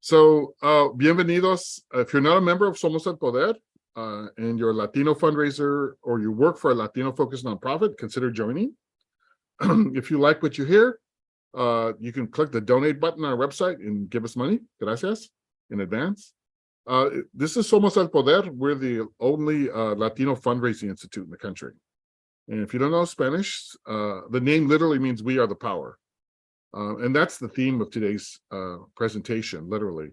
Bienvenidos. If you're not a member of Somos El Poder and you're a Latino fundraiser or you work for a Latino-focused nonprofit, consider joining. If you like what you hear, you can click the donate button on our website and give us money. Gracias in advance. This is Somos El Poder. We're the only Latino fundraising institute in the country. And if you don't know Spanish, the name literally means we are the power. And that's the theme of today's presentation, literally.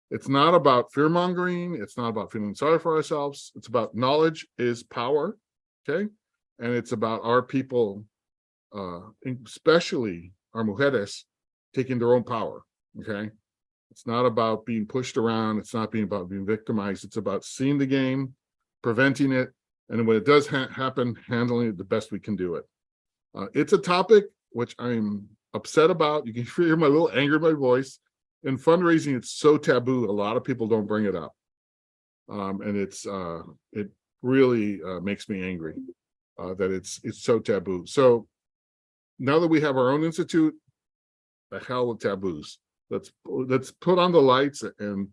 It's not about fear-mongering. It's not about feeling sorry for ourselves. It's about knowledge is power, okay? And it's about our people, especially our mujeres, taking their own power, okay? It's not about being pushed around. It's not about being victimized. It's about seeing the game, preventing it, and when it does happen, handling it the best we can do it. It's a topic which I'm upset about. You can hear my little anger in my voice. In fundraising, it's so taboo. A lot of people don't bring it up, and it really makes me angry that it's so taboo. So now that we have our own institute, the hell with taboos. Let's put on the lights and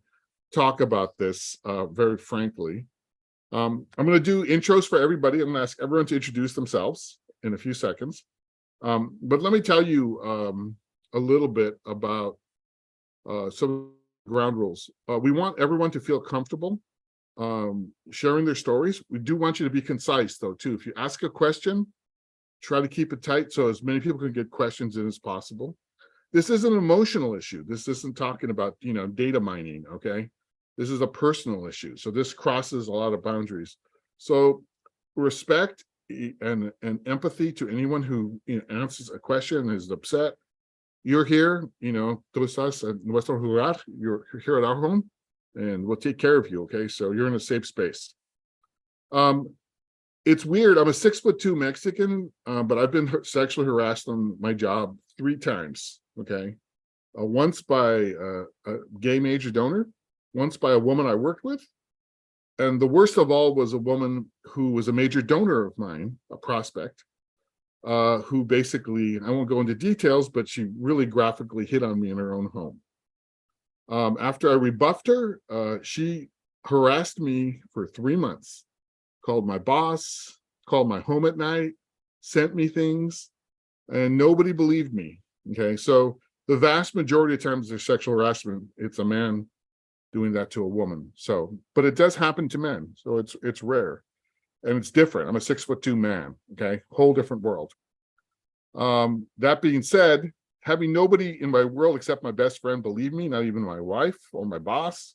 talk about this very frankly. I'm going to do intros for everybody. I'm going to ask everyone to introduce themselves in a few seconds. But let me tell you a little bit about some ground rules. We want everyone to feel comfortable sharing their stories. We do want you to be concise, though, too. If you ask a question, try to keep it tight so as many people can get questions in as possible. This is an emotional issue. This isn't talking about, data mining, okay? This is a personal issue. So this crosses a lot of boundaries. So respect and empathy to anyone who answers a question and is upset. You're here, tú estás en nuestro lugar. You're here at our home, and we'll take care of you, okay? So you're in a safe space. It's weird. I'm a 6'2" Mexican, but I've been sexually harassed on my job 3 times, okay? Once by a gay major donor, once by a woman I worked with, and the worst of all was a woman who was a major donor of mine, a prospect, who basically, I won't go into details, but she really graphically hit on me in her own home. After I rebuffed her, she harassed me for 3 months, called my boss, called my home at night, sent me things, and nobody believed me, okay? So the vast majority of times there's sexual harassment, it's a man doing that to a woman. So, but it does happen to men, so it's rare. And it's different. I'm a 6'2" man, okay? Whole different world. That being said, having nobody in my world except my best friend believe me, not even my wife or my boss,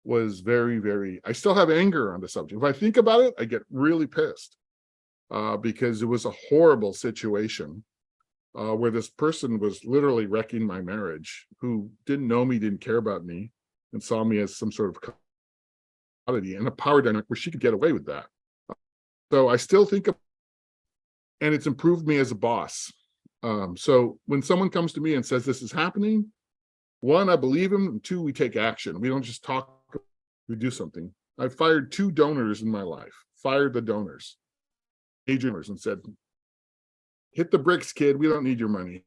was very, very, I still have anger on the subject. If I think about it, I get really pissed because it was a horrible situation where this person was literally wrecking my marriage, who didn't know me, didn't care about me, and saw me as some sort of commodity and a power dynamic where she could get away with that. So I still think of, and it's improved me as a boss. So when someone comes to me and says this is happening, 1, I believe him, and 2, we take action. We don't just talk, we do something. I fired 2 donors in my life, fired the donors, major donors, and said, hit the bricks, kid, we don't need your money.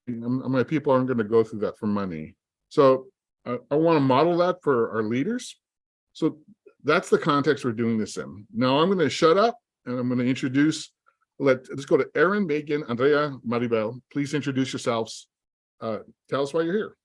My people aren't going to go through that for money. So I want to model that for our leaders. So that's the context we're doing this in. Now I'm going to shut up and I'm going to introduce, let's go to Erynn, Megan, Andrea, Maribel. Please introduce yourselves. Tell us why you're here.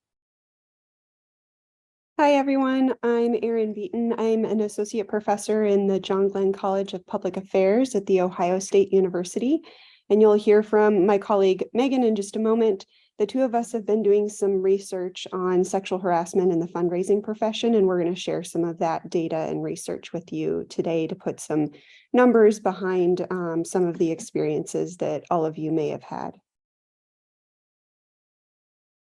Hi, everyone. I'm Erynn Beaton. I'm an associate professor in the John Glenn College of Public Affairs at The Ohio State University. And you'll hear from my colleague Megan in just a moment. The 2 of us have been doing some research on sexual harassment in the fundraising profession, and we're going to share some of that data and research with you today to put some numbers behind some of the experiences that all of you may have had.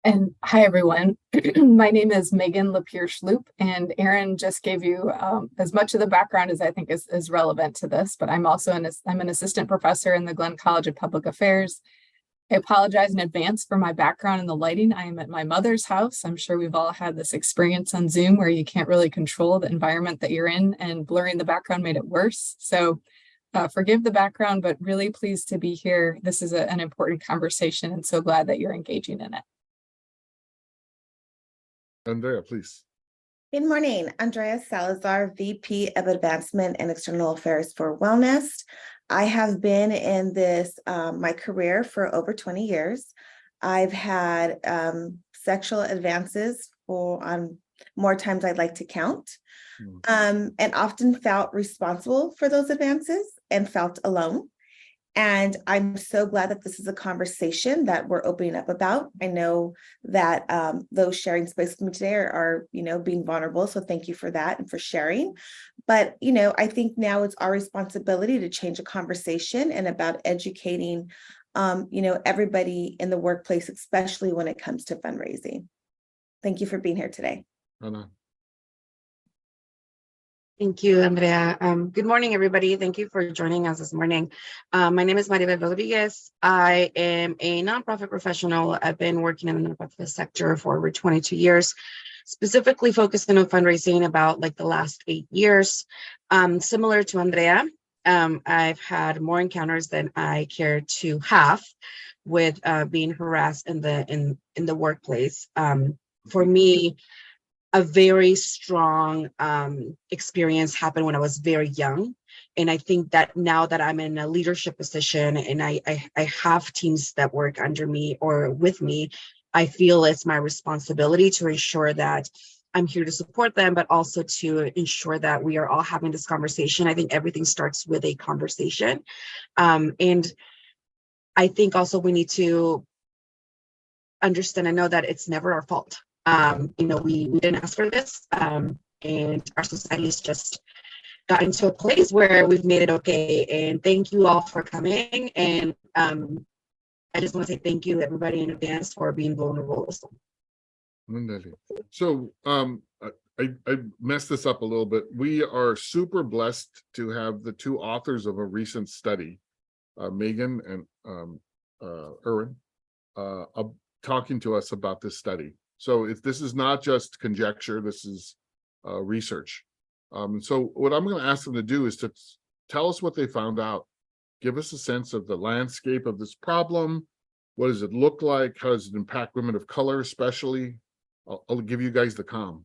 And hi, everyone. My name is Megan LaPere-Schloop, and Erynn just gave you as much of the background as I think is relevant to this, but I'm also I'm an assistant professor in the Glenn College of Public Affairs. I apologize in advance for my background in the lighting. I am at my mother's house. I'm sure we've all had this experience on Zoom where you can't really control the environment that you're in, and blurring the background made it worse. So forgive the background, but really pleased to be here. This is an important conversation, and so glad that you're engaging in it. Andrea, please. Good morning, Andrea Salazar, VP of Advancement and External Affairs for Wellness. I have been in this, my career for over 20 years. I've had sexual advances on more times I'd like to count, and often felt responsible for those advances and felt alone. And I'm so glad that this is a conversation that we're opening up about. I know that those sharing space with me today are being vulnerable. So thank you for that and for sharing. But, I think now it's our responsibility to change a conversation and about educating, everybody in the workplace, especially when it comes to fundraising. Thank you for being here today. Anna. Thank you, Andrea. Good morning, everybody. Thank you for joining us this morning. My name is Maribel Rodriguez. I am a nonprofit professional. I've been working in the nonprofit sector for over 22 years, specifically focusing on fundraising about the last 8 years. Similar to Andrea, I've had more encounters than I care to have with being harassed in the workplace. For me, a very strong experience happened when I was very young. And I think that now that I'm in a leadership position and I have teams that work under me or with me, I feel it's my responsibility to ensure that I'm here to support them, but also to ensure that we are all having this conversation. I think everything starts with a conversation. And I think also we need to understand and know that it's never our fault. We didn't ask for this, and our society's just gotten to a place where we've made it okay. And thank you all for coming. And I just want to say thank you, everybody, in advance for being vulnerable. So I messed this up a little bit. We are super blessed to have the two authors of a recent study, Megan and Erynn, talking to us about this study. So if this is not just conjecture, this is research. So what I'm going to ask them to do is to tell us what they found out. Give us a sense of the landscape of this problem. What does it look like? How does it impact women of color, especially? I'll give you guys the calm.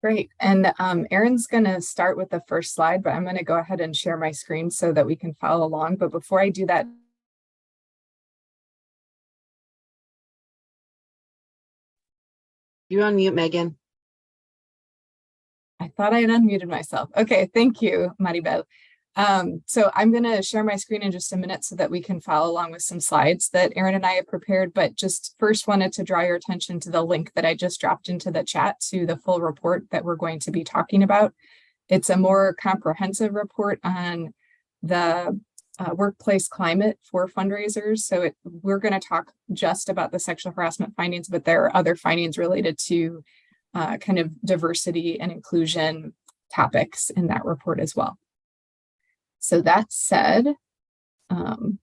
Great. And Erin's going to start with the first slide, but I'm going to go ahead and share my screen so that we can follow along. But before I do that, you're on mute, Megan. I thought I had unmuted myself. Okay, thank you, Maribel. So I'm going to share my screen in just a minute so that we can follow along with some slides that Erynn and I have prepared, but just first wanted to draw your attention to the link that I just dropped into the chat to the full report that we're going to be talking about. It's a more comprehensive report on the workplace climate for fundraisers. So we're going to talk just about the sexual harassment findings, but there are other findings related to kind of diversity and inclusion topics in that report as well. So that said, go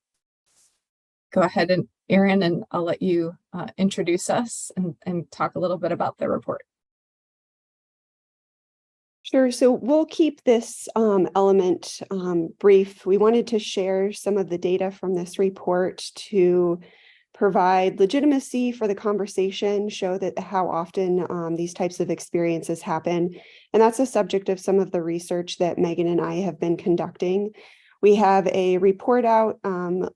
ahead and Erynn, and I'll let you introduce us and talk a little bit about the report. Sure. So we'll keep this element brief. We wanted to share some of the data from this report to provide legitimacy for the conversation, show that how often these types of experiences happen. And that's a subject of some of the research that Megan and I have been conducting. We have a report out.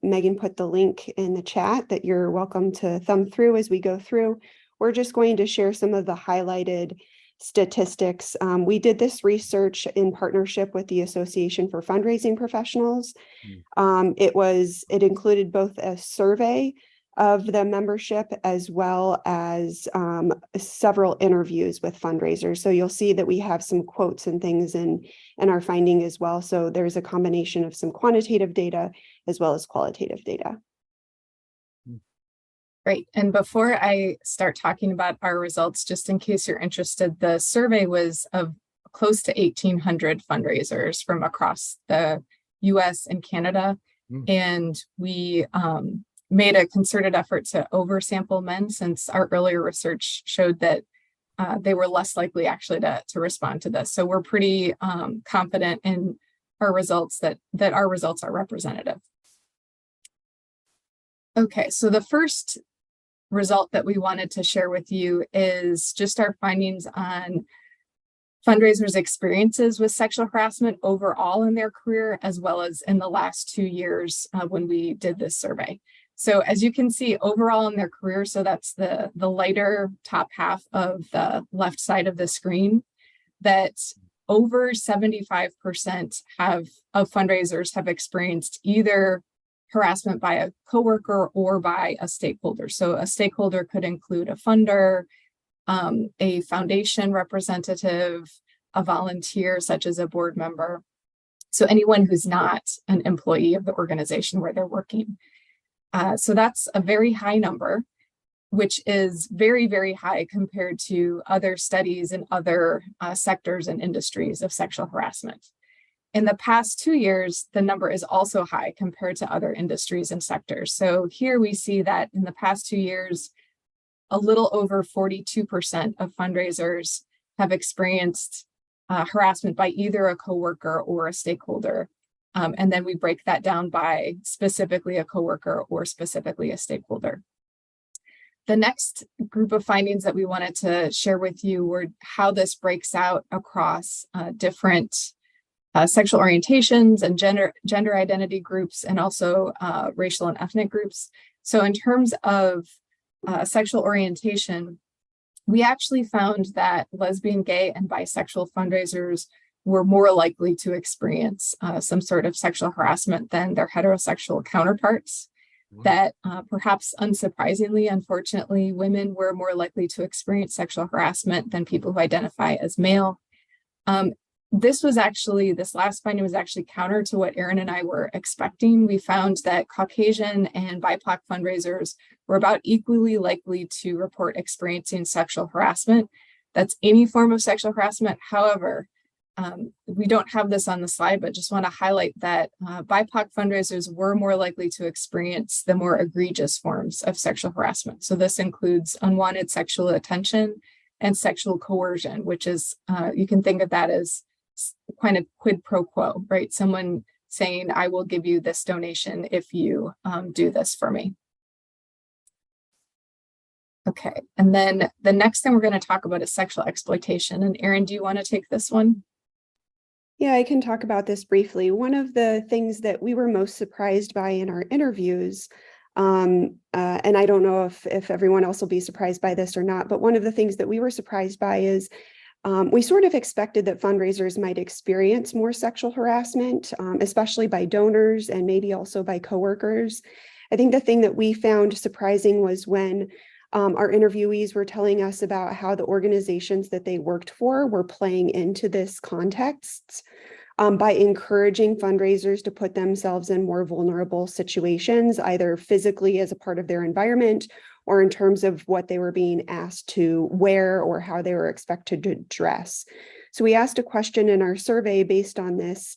Megan put the link in the chat that you're welcome to thumb through as we go through. We're just going to share some of the highlighted statistics. We did this research in partnership with the Association for Fundraising Professionals. It included both a survey of the membership as well as several interviews with fundraisers. So you'll see that we have some quotes and things in our finding as well. So there's a combination of some quantitative data as well as qualitative data. Great. And before I start talking about our results, just in case you're interested, the survey was of close to 1,800 fundraisers from across the US and Canada. And we made a concerted effort to oversample men, since our earlier research showed that they were less likely actually to respond to this. So we're pretty confident in our results that our results are representative. Okay, so the first result that we wanted to share with you is just our findings on fundraisers' experiences with sexual harassment overall in their career, as well as in the last 2 years when we did this survey. So as you can see, overall in their career, so that's the lighter top half of the left side of the screen, that over 75% of fundraisers have experienced either harassment by a coworker or by a stakeholder. So a stakeholder could include a funder, a foundation representative, a volunteer, such as a board member. So anyone who's not an employee of the organization where they're working. So that's a very high number, which is very, very high compared to other studies in other sectors and industries of sexual harassment. In the past 2 years, the number is also high compared to other industries and sectors. So here we see that in the past 2 years, a little over 42% of fundraisers have experienced harassment by either a coworker or a stakeholder. And then we break that down by specifically a coworker or specifically a stakeholder. The next group of findings that we wanted to share with you were how this breaks out across different sexual orientations and gender identity groups, and also racial and ethnic groups. So in terms of sexual orientation, we actually found that lesbian, gay, and bisexual fundraisers were more likely to experience some sort of sexual harassment than their heterosexual counterparts. That perhaps unsurprisingly, unfortunately, women were more likely to experience sexual harassment than people who identify as male. This last finding was actually counter to what Erynn and I were expecting. We found that Caucasian and BIPOC fundraisers were about equally likely to report experiencing sexual harassment. That's any form of sexual harassment. However, we don't have this on the slide, but just want to highlight that BIPOC fundraisers were more likely to experience the more egregious forms of sexual harassment. So this includes unwanted sexual attention and sexual coercion, which is, you can think of that as kind of quid pro quo, right? Someone saying, I will give you this donation if you do this for me. Okay, and then the next thing we're going to talk about is sexual exploitation. And Erynn, do you want to take this one? Yeah, I can talk about this briefly. One of the things that we were most surprised by in our interviews, and I don't know if everyone else will be surprised by this or not, but one of the things that we were surprised by is we sort of expected that fundraisers might experience more sexual harassment, especially by donors and maybe also by coworkers. I think the thing that we found surprising was when our interviewees were telling us about how the organizations that they worked for were playing into this context by encouraging fundraisers to put themselves in more vulnerable situations, either physically as a part of their environment or in terms of what they were being asked to wear or how they were expected to dress. So we asked a question in our survey based on this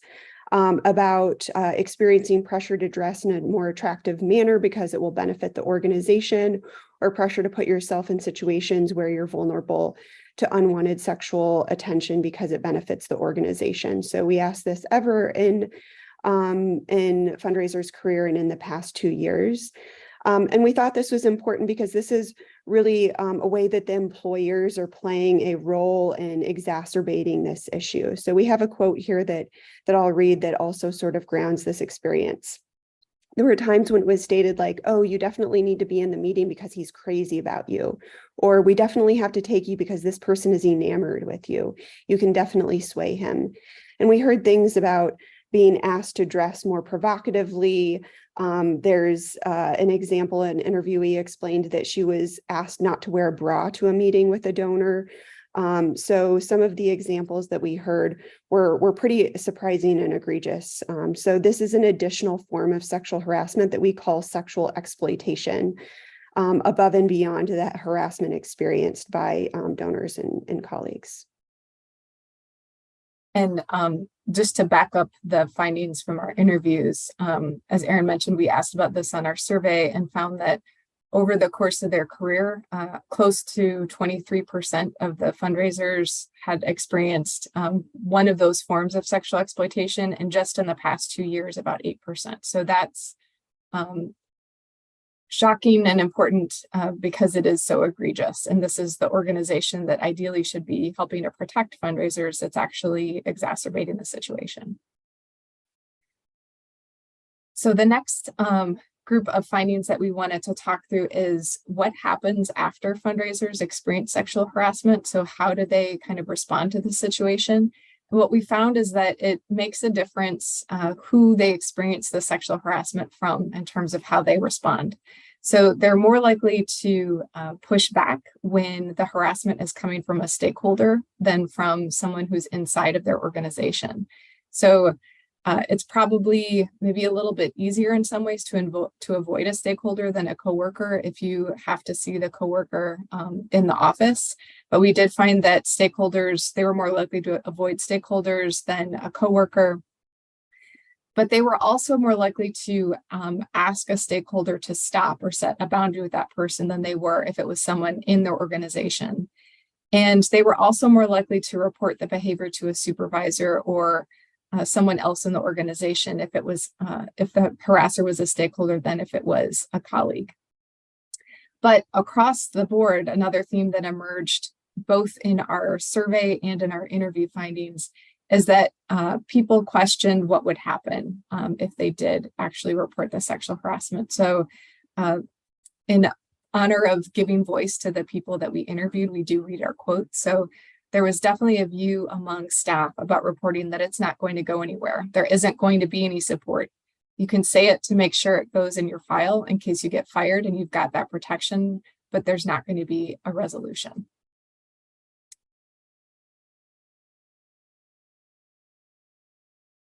about experiencing pressure to dress in a more attractive manner because it will benefit the organization, or pressure to put yourself in situations where you're vulnerable to unwanted sexual attention because it benefits the organization. So we asked this ever in fundraisers' career and in the past 2 years. And we thought this was important because this is really a way that the employers are playing a role in exacerbating this issue. So we have a quote here that I'll read that also sort of grounds this experience. There were times when it was stated like, oh, you definitely need to be in the meeting because he's crazy about you, or we definitely have to take you because this person is enamored with you. You can definitely sway him. And we heard things about being asked to dress more provocatively. There's an example, an interviewee explained that she was asked not to wear a bra to a meeting with a donor. So some of the examples that we heard were pretty surprising and egregious. So this is an additional form of sexual harassment that we call sexual exploitation, above and beyond that harassment experienced by donors and colleagues. And just to back up the findings from our interviews, as Erynn mentioned, we asked about this on our survey and found that over the course of their career, close to 23% of the fundraisers had experienced one of those forms of sexual exploitation, and just in the past 2 years, about 8%. So that's shocking and important because it is so egregious. And this is the organization that ideally should be helping to protect fundraisers that's actually exacerbating the situation. So the next group of findings that we wanted to talk through is what happens after fundraisers experience sexual harassment. So how do they kind of respond to the situation? And what we found is that it makes a difference who they experience the sexual harassment from in terms of how they respond. So they're more likely to push back when the harassment is coming from a stakeholder than from someone who's inside of their organization. So it's probably maybe a little bit easier in some ways to avoid a stakeholder than a coworker if you have to see the coworker in the office. But we did find that stakeholders, they were more likely to avoid stakeholders than a coworker. But they were also more likely to ask a stakeholder to stop or set a boundary with that person than they were if it was someone in their organization. And they were also more likely to report the behavior to a supervisor or someone else in the organization if it was if the harasser was a stakeholder than if it was a colleague. But across the board, another theme that emerged both in our survey and in our interview findings is that people questioned what would happen if they did actually report the sexual harassment. So in honor of giving voice to the people that we interviewed, we do read our quotes. So there was definitely a view among staff about reporting that it's not going to go anywhere. There isn't going to be any support. You can say it to make sure it goes in your file in case you get fired and you've got that protection, but there's not going to be a resolution.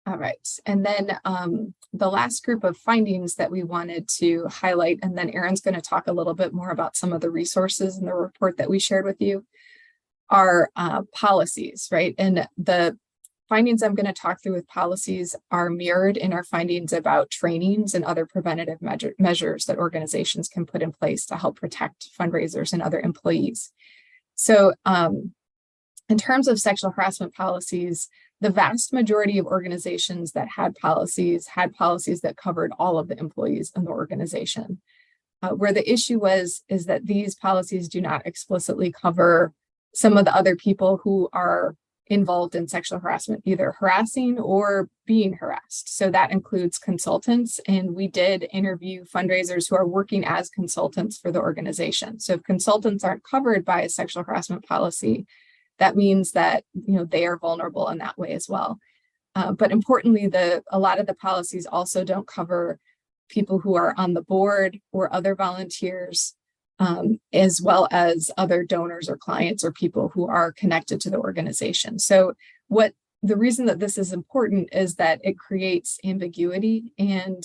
All right, and then the last group of findings that we wanted to highlight, and then Erynn's going to talk a little bit more about some of the resources in the report that we shared with you, are policies, right? And the findings I'm going to talk through with policies are mirrored in our findings about trainings and other preventative measures that organizations can put in place to help protect fundraisers and other employees. So in terms of sexual harassment policies, the vast majority of organizations that had policies that covered all of the employees in the organization. Where the issue is that these policies do not explicitly cover some of the other people who are involved in sexual harassment, either harassing or being harassed. So that includes consultants, and we did interview fundraisers who are working as consultants for the organization. So if consultants aren't covered by a sexual harassment policy, that means that they are vulnerable in that way as well. But importantly, a lot of the policies also don't cover people who are on the board or other volunteers, as well as other donors or clients or people who are connected to the organization. So the reason that this is important is that it creates ambiguity, and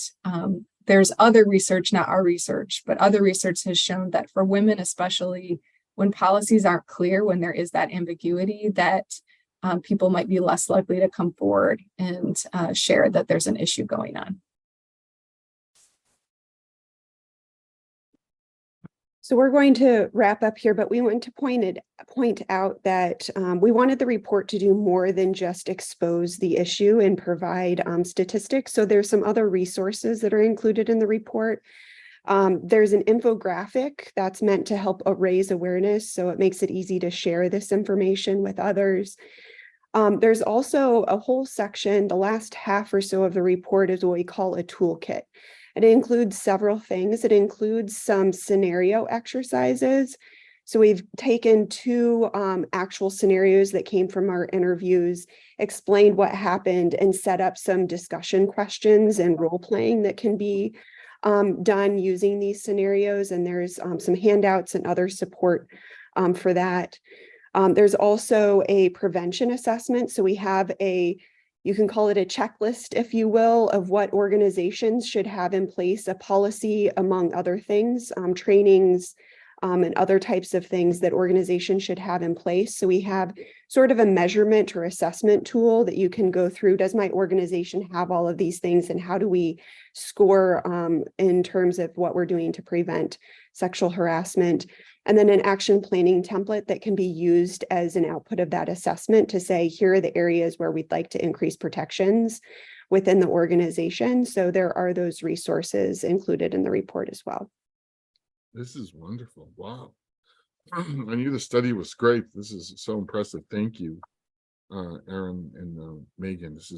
there's other research, not our research, but other research has shown that for women especially, when policies aren't clear, when there is that ambiguity, that people might be less likely to come forward and share that there's an issue going on. So we're going to wrap up here, but we want to point out that we wanted the report to do more than just expose the issue and provide statistics. So there's some other resources that are included in the report. There's an infographic that's meant to help raise awareness, so it makes it easy to share this information with others. There's also a whole section, the last half or so of the report is what we call a toolkit. It includes several things. It includes some scenario exercises. So we've taken two actual scenarios that came from our interviews, explained what happened, and set up some discussion questions and role playing that can be done using these scenarios. And there's some handouts and other support for that. There's also a prevention assessment. So we have you can call it a checklist, if you will, of what organizations should have in place, a policy, among other things, trainings, and other types of things that organizations should have in place. So we have sort of a measurement or assessment tool that you can go through. Does my organization have all of these things, and how do we score in terms of what we're doing to prevent sexual harassment? And then an action planning template that can be used as an output of that assessment to say, here are the areas where we'd like to increase protections within the organization. So there are those resources included in the report as well. This is wonderful. Wow. I knew the study was great. This is so impressive. Thank you, Erynn and Megan. This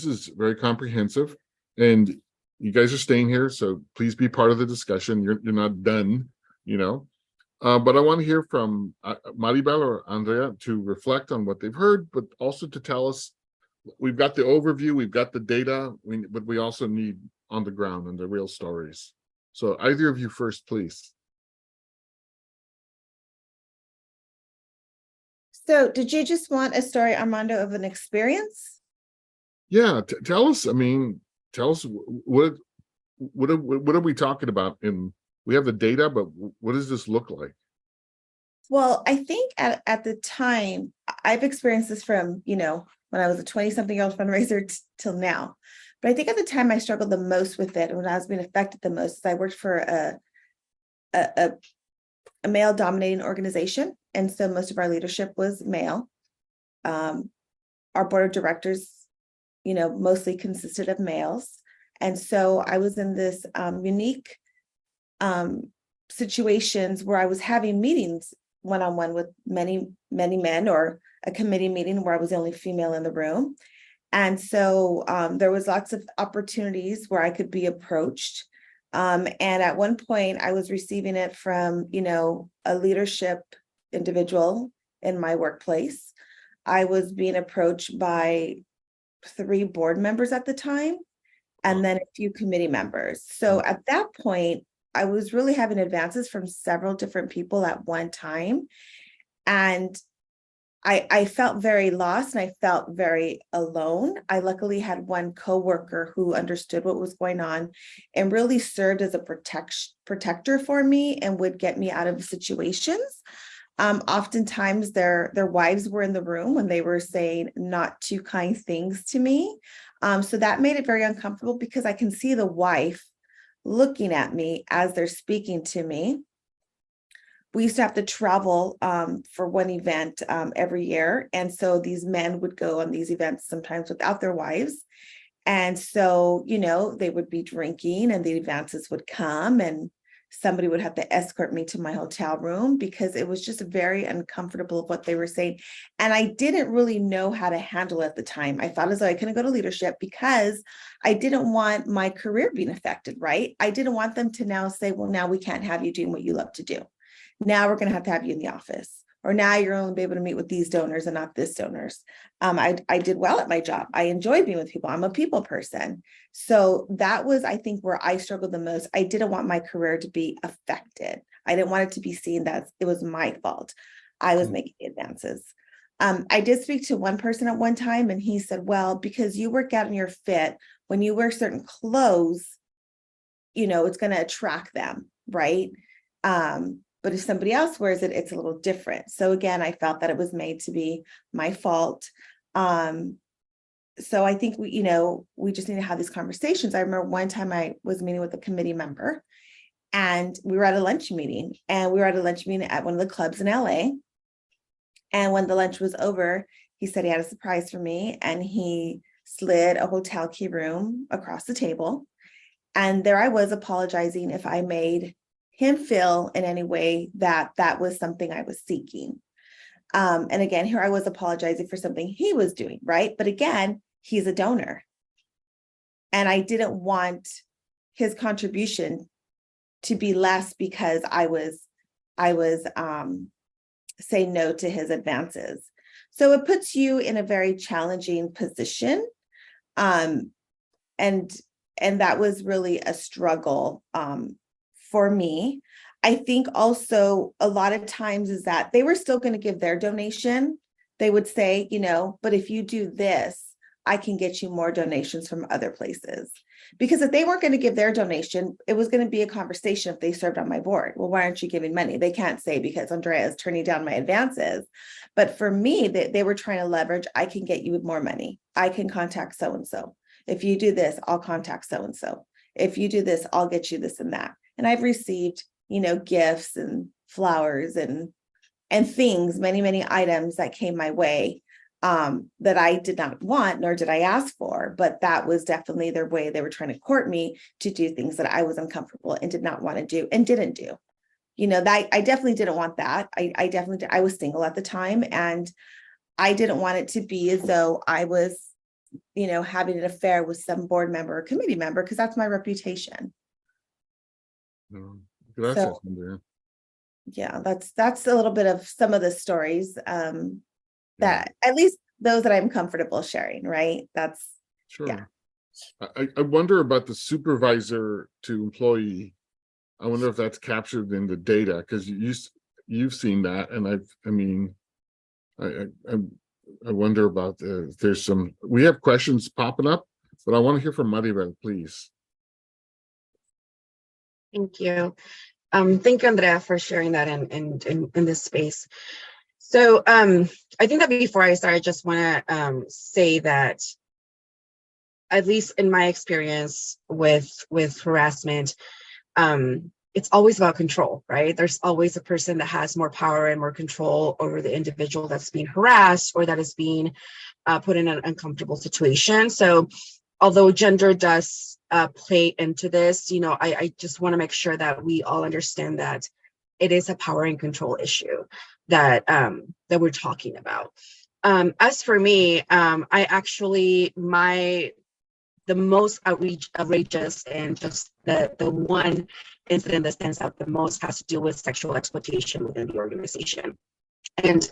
is very comprehensive, and you guys are staying here, so please be part of the discussion. You're not done, you know. But I want to hear from Maribel or Andrea to reflect on what they've heard, but also to tell us, we've got the overview, we've got the data, but we also need on the ground and the real stories. So either of you first, please. So did you just want a story, Armando, of an experience? Yeah, tell us. I mean, tell us what are we talking about? We have the data, but what does this look like? Well, I think at the time, I've experienced this from, when I was a 20-something-year-old fundraiser till now. But I think at the time I struggled the most with it, and when I was being affected the most, is I worked for a male-dominating organization. And so most of our leadership was male. Our board of directors, mostly consisted of males. And so I was in this unique situations where I was having meetings one-on-one with many men, or a committee meeting where I was the only female in the room. And so there was lots of opportunities where I could be approached. And at one point I was receiving it from, a leadership individual in my workplace. I was being approached by 3 board members at the time, and then a few committee members. So at that point, I was really having advances from several different people at one time. And I felt very lost, and I felt very alone. I luckily had one coworker who understood what was going on and really served as a protector for me and would get me out of situations. Oftentimes their wives were in the room when they were saying not too kind things to me. So that made it very uncomfortable, because I can see the wife looking at me as they're speaking to me. We used to have to travel for one event every year. And so these men would go on these events sometimes without their wives. And so, they would be drinking, and the advances would come, and somebody would have to escort me to my hotel room, because it was just very uncomfortable of what they were saying. And I didn't really know how to handle it at the time. I felt as though I couldn't go to leadership because I didn't want my career being affected, right? I didn't want them to now say, well, now we can't have you doing what you love to do. Now we're going to have you in the office, or now you're only be able to meet with these donors and not this donors. I did well at my job. I enjoyed being with people. I'm a people person. So that was, I think, where I struggled the most. I didn't want my career to be affected. I didn't want it to be seen that it was my fault. I was making advances. I did speak to one person at one time, and he said, well, because you work out in your fit, when you wear certain clothes, it's going to attract them, right? But if somebody else wears it, it's a little different. So again, I felt that it was made to be my fault. So I think we just need to have these conversations. I remember one time I was meeting with a committee member, and we were at a lunch meeting, at one of the clubs in LA. And when the lunch was over, he said he had a surprise for me, and he slid a hotel key room across the table. And there I was apologizing if I made him feel in any way that was something I was seeking. And again, here I was apologizing for something he was doing, right? But again, he's a donor. And I didn't want his contribution to be less because I was saying no to his advances. So it puts you in a very challenging position. And that was really a struggle for me. I think also a lot of times is that they were still going to give their donation. They would say, but if you do this, I can get you more donations from other places. Because if they weren't going to give their donation, it was going to be a conversation if they served on my board. Well, why aren't you giving money? They can't say because Andrea is turning down my advances. But for me, they were trying to leverage, I can get you more money. I can contact so-and-so. If you do this, I'll contact so-and-so. If you do this, I'll get you this and that. And I've received, gifts and flowers and things, many, many items that came my way. that I did not want, nor did I ask for, but that was definitely their way. They were trying to court me to do things that I was uncomfortable and did not want to do and didn't do. That I definitely didn't want that. I definitely did. I was single at the time, and I didn't want it to be as though I was, having an affair with some board member or committee member, because that's my reputation. Gracias, So, Andrea. yeah, that's a little bit of some of the stories that at least those that I'm comfortable sharing, right? That's Sure. Yeah. I wonder about the supervisor to employee. I wonder if that's captured in the data, because you've seen that, and I wonder about if there's some. We have questions popping up, but I want to hear from Maribel, please. Thank you. Thank you, Andrea, for sharing that in this space. So I think that before I start, I just want to say that, at least in my experience with harassment, it's always about control, right? There's always a person that has more power and more control over the individual that's being harassed or that is being put in an uncomfortable situation. So although gender does play into this, I just want to make sure that we all understand that it is a power and control issue that we're talking about. As for me, I actually, the most outrageous and just the one incident that stands out the most has to do with sexual exploitation within the organization. And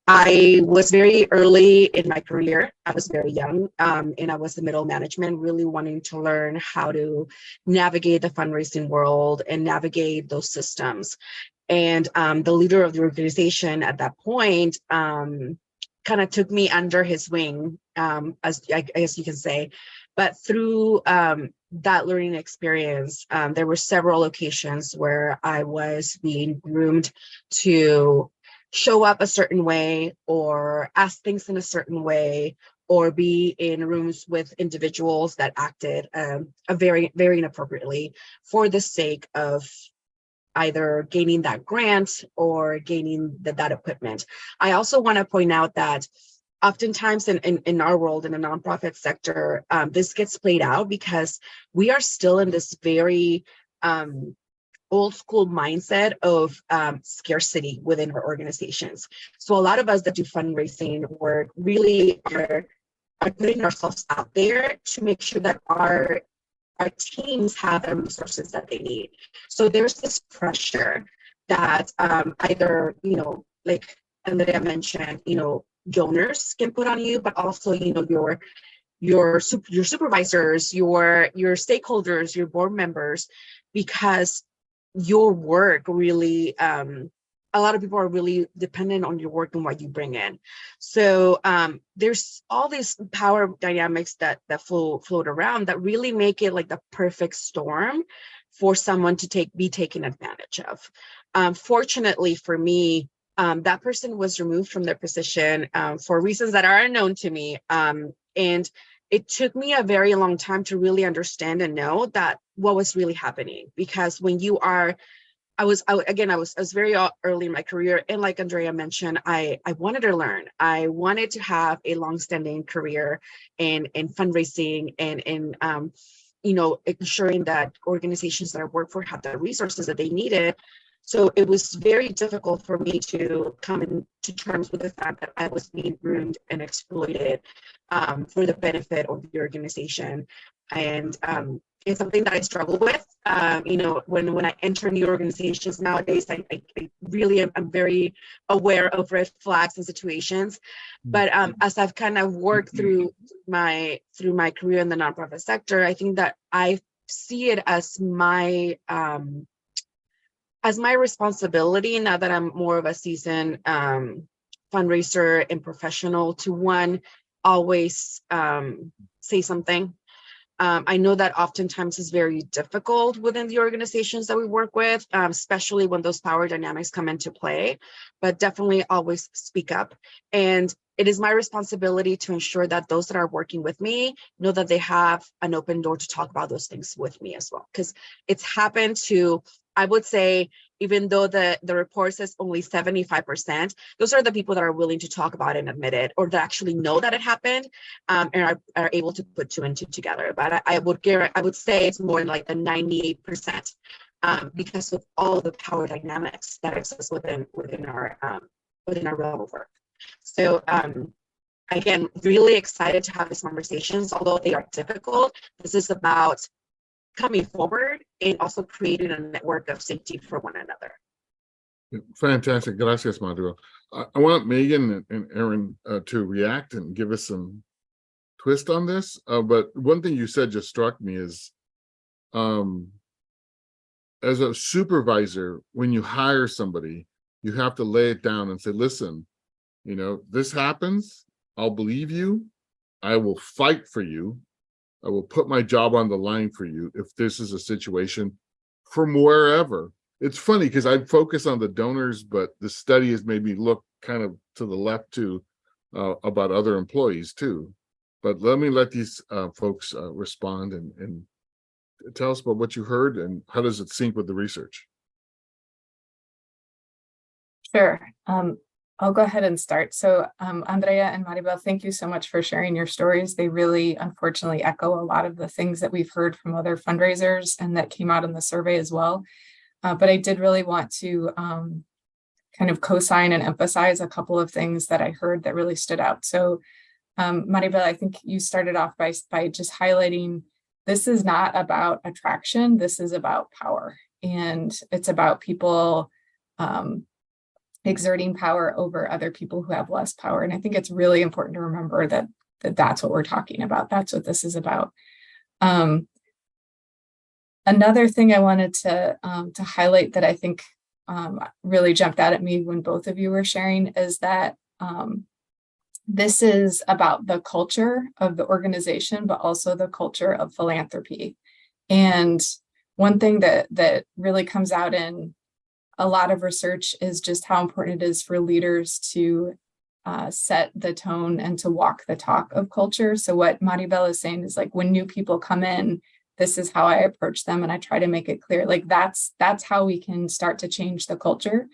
I was very early in my career. I was very young, and I was in middle management, really wanting to learn how to navigate the fundraising world and navigate those systems. And the leader of the organization at that point kind of took me under his wing, as I guess you can say. But through that learning experience, there were several occasions where I was being groomed to show up a certain way or ask things in a certain way or be in rooms with individuals that acted very, very inappropriately for the sake of either gaining that grant or gaining that equipment. I also want to point out that oftentimes in our world, in the nonprofit sector, this gets played out because we are still in this very old school mindset of scarcity within our organizations. So a lot of us that do fundraising work really are putting ourselves out there to make sure that our teams have the resources that they need. So there's this pressure that either, like Andrea mentioned, donors can put on you, but also, your supervisors, your stakeholders, your board members, because your work really, a lot of people are really dependent on your work and what you bring in. So there's all these power dynamics that float around that really make it like the perfect storm for someone to be taken advantage of. Fortunately for me, that person was removed from their position for reasons that are unknown to me. And it took me a very long time to really understand and know that what was really happening. Because when you are, I was very early in my career. And like Andrea mentioned, I wanted to learn. I wanted to have a longstanding career in fundraising and in, ensuring that organizations that I work for had the resources that they needed. So it was very difficult for me to come to terms with the fact that I was being groomed and exploited for the benefit of the organization. And it's something that I struggle with. When I enter new organizations nowadays, I really am very aware of red flags and situations. But as I've kind of worked through my career in the nonprofit sector, I think that I see it as my responsibility, now that I'm more of a seasoned fundraiser and professional, to always say something. I know that oftentimes it's very difficult within the organizations that we work with, especially when those power dynamics come into play, but definitely always speak up. And it is my responsibility to ensure that those that are working with me know that they have an open door to talk about those things with me as well. Because it's happened to, I would say, even though the report says only 75%, those are the people that are willing to talk about it and admit it, or that actually know that it happened, and are able to put two and two together. But I would say it's more like the 98%, because of all the power dynamics that exist within our realm of work. So again, really excited to have these conversations, although they are difficult. This is about coming forward and also creating a network of safety for one another. Fantastic. Gracias, Maduro. I want Megan and Erynn to react and give us some twist on this. But one thing you said just struck me is, as a supervisor, when you hire somebody, you have to lay it down and say, listen, you know, this happens. I'll believe you. I will fight for you. I will put my job on the line for you if this is a situation from wherever. It's funny because I focus on the donors, but the study has made me look kind of to the left too, about other employees too. But let me let these folks respond and tell us about what you heard and how does it sync with the research? Sure. I'll go ahead and start. So Andrea and Maribel, thank you so much for sharing your stories. They really, unfortunately, echo a lot of the things that we've heard from other fundraisers and that came out in the survey as well. But I did really want to kind of co-sign and emphasize a couple of things that I heard that really stood out. So Maribel, I think you started off by just highlighting this is not about attraction. This is about power. And it's about people exerting power over other people who have less power. And I think it's really important to remember that that's what we're talking about. That's what this is about. Another thing I wanted to highlight that I think really jumped out at me when both of you were sharing is that this is about the culture of the organization, but also the culture of philanthropy. And one thing that really comes out in a lot of research is just how important it is for leaders to set the tone and to walk the talk of culture. So what Maribel is saying is like, when new people come in, this is how I approach them. And I try to make it clear, like that's how we can start to change the culture.